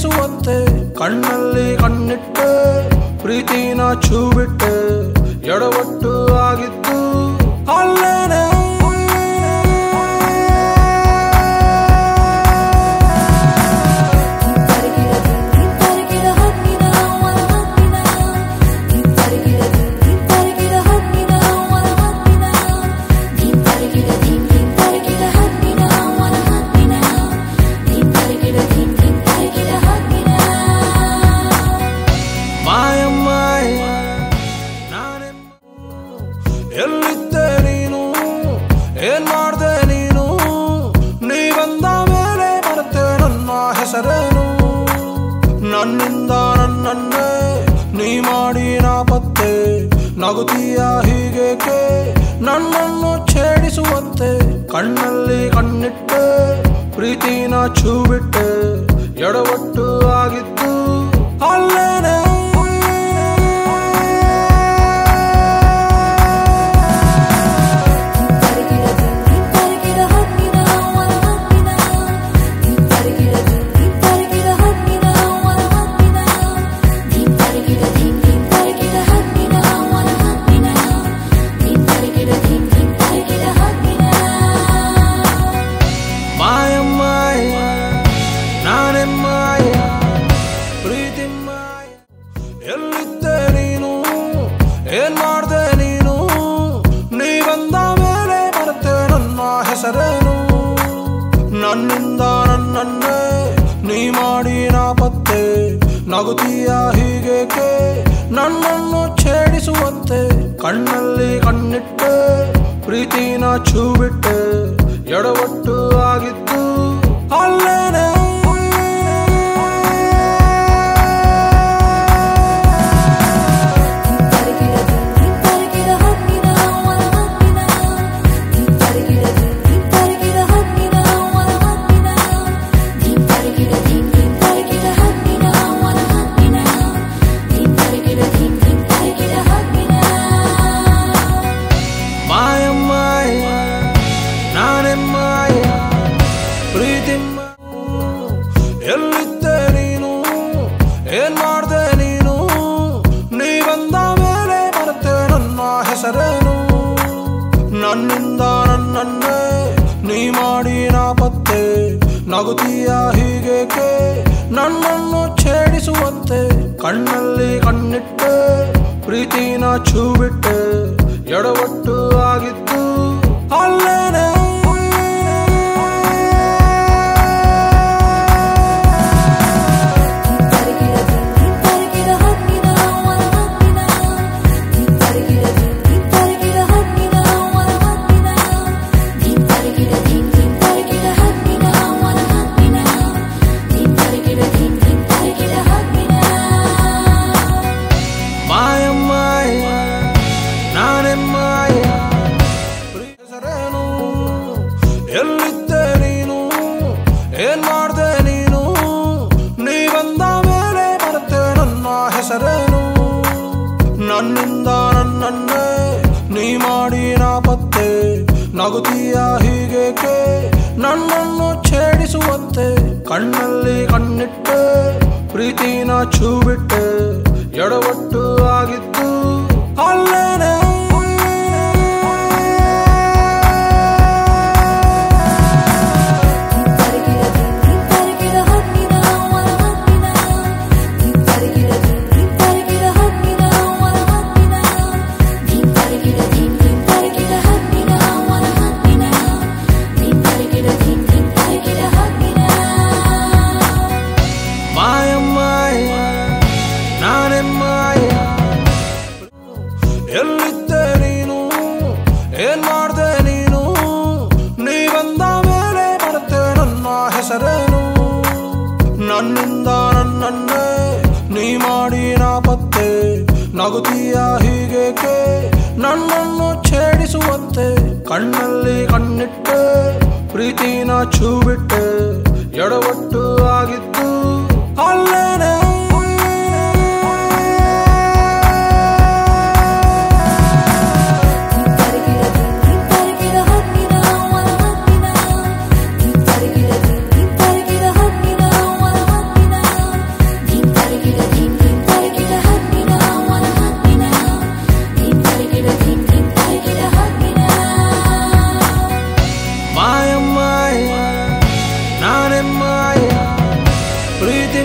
ಛೇಡಿಸುವಂತೆ ಕಣ್ಣಲ್ಲಿ ಕಣ್ಣಿಟ್ಟೆ ಪ್ರೀತಿನ ಛೂಬಿಟ್ಟೆ ಎಡವಟ್ಟು ಆಗಿತ್ತು ಅಲ್ಲೇನೆ ಎಲ್ಲಿದ್ದೆ ನೀನು ಏನ್ ಮಾಡ್ದೆ ನೀನು ನೀ ಬಂದ ಮೇಲೆ ಮರೆತೆ ನನ್ನ ಹೆಸರೇನು ನನ್ನಿಂದ ನನ್ನನ್ನೇ ನೀ ಮಾಡಿ ನಾಪತ್ತೆ ನಗುತ್ತೀಯ ಹೀಗೇಕೆ ನನ್ನನ್ನು ಛೇಡಿಸುವಂತೆ ಕಣ್ಣಲ್ಲಿ ಕಣ್ಣಿಟ್ಟೆ ಪ್ರೀತಿನ ಛೂಬಿಟ್ಟೆ ಎಡವಟ್ಟು ಆಗಿತ್ತು ಅಲ್ಲೇನೆ ಎಲ್ಲಿದ್ದೆ ನೀನು ಏನ್ ಮಾಡ್ದೆ ನೀನು ನೀ ಬಂದ ಮೇಲೆ ಮರೆತೆ ನನ್ನ ಹೆಸರೇನು ನನ್ನಿಂದ ನನ್ನನ್ನೇ ನೀ ಮಾಡಿ ನಾಪತ್ತೆ ನಗುತ್ತೀಯ ಹೀಗೇಕೆ ನನ್ನನ್ನು ಛೇಡಿಸುವಂತೆ ಕಣ್ಣಲ್ಲಿ ಕಣ್ಣಿಟ್ಟೆ ಪ್ರೀತಿನ ಛೂಬಿಟ್ಟೆ ಎಡವಟ್ಟು ಆಗಿತ್ತು ಅಲ್ಲೇನೆ ಎಲ್ಲಿದ್ದೆ ನೀನು ಏನ್ ಮಾಡ್ದೆ ನೀನು ನೀ ಬಂದ ಮೇಲೆ ಮರೆತೆ ನನ್ನ ಹೆಸರೇನು ನನ್ನಿಂದ ನನ್ನನ್ನೇ ನೀ ಮಾಡಿ ನಾಪತ್ತೆ ನಗುತ್ತೀಯ ಹೀಗೇಕೆ ನನ್ನನ್ನು ಛೇಡಿಸುವಂತೆ ಕಣ್ಣಲ್ಲಿ ಕಣ್ಣಿಟ್ಟೆ ಪ್ರೀತಿನ ಛೂಬಿಟ್ಟೆ ಎಡವಟ್ಟು ಆಗಿತ್ತು ಅಲ್ಲೇನೆ ಎಲ್ಲಿದ್ದೆ ನೀನು ಏನ್ ಮಾಡ್ದೆ ನೀನು ನೀ ಬಂದ ಮೇಲೆ ಮರೆತೆ ನನ್ನ ಹೆಸರೇನು ನನ್ನಿಂದ ನನ್ನನ್ನೇ ನೀ ಮಾಡಿ ನಾಪತ್ತೆ ನಗುತ್ತೀಯ ಹೀಗೇಕೆ ನನ್ನನ್ನು ಛೇಡಿಸುವಂತೆ ಕಣ್ಣಲ್ಲಿ ಕಣ್ಣಿಟ್ಟೆ ಪ್ರೀತಿನ ಛೂಬಿಟ್ಟೆ ಎಡವಟ್ಟು ಆಗಿತ್ತು ಅಲ್ಲೇನೆ ಎಲ್ಲಿದ್ದೆ ನೀನು ಏನ್ ಮಾಡ್ದೆ ನೀನು ನೀ ಬಂದ ಮೇಲೆ ಮರೆತೆ ನನ್ನ ಹೆಸರೇನು ನನ್ನಿಂದ ನನ್ನನ್ನೇ ನೀ ಮಾಡಿ ನಾಪತ್ತೆ ನಗುತ್ತೀಯ ಹೀಗೇಕೆ ನನ್ನನ್ನು ಛೇಡಿಸುವಂತೆ ಕಣ್ಣಲ್ಲಿ ಕಣ್ಣಿಟ್ಟೆ ಪ್ರೀತಿನ ಛೂಬಿಟ್ಟೆ ಎಡವಟ್ಟು ಆಗಿತ್ತು ಅಲ್ಲೇನೆ ಪ್ರೀತಿ